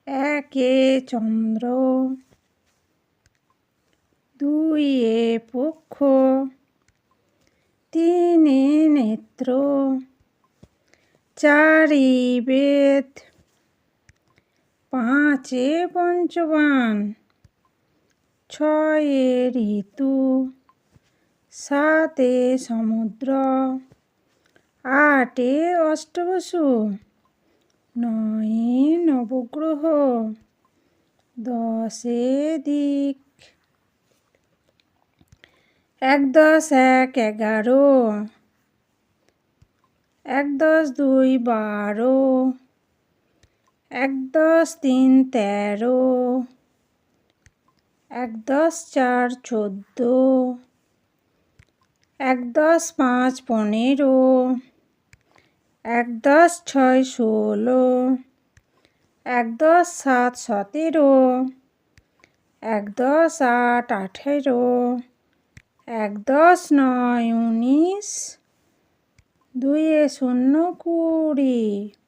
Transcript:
একে চন্দ্র, দুইয়ে পক্ষ, তিনে নেত্র, চারি বেদ, পাঁচে পঞ্চবান, ছয়ে ঋতু, সাতে সমুদ্র, আটে অষ্টবসু, নয়ে নবগ্রহ, দশে দিক, ১ × ১ = ১১, ১ × ২ = ১২, ১ × ৩ = ১৩, ১ × ৪ = ১৪, ১ × ৫ = ১৫, ১ × ৬ = ১৬, ১ × ৭ = ১৭, ১ × ৮ = ১৮, ১ × ৯ = ১৯, ২ × ০ = ২০।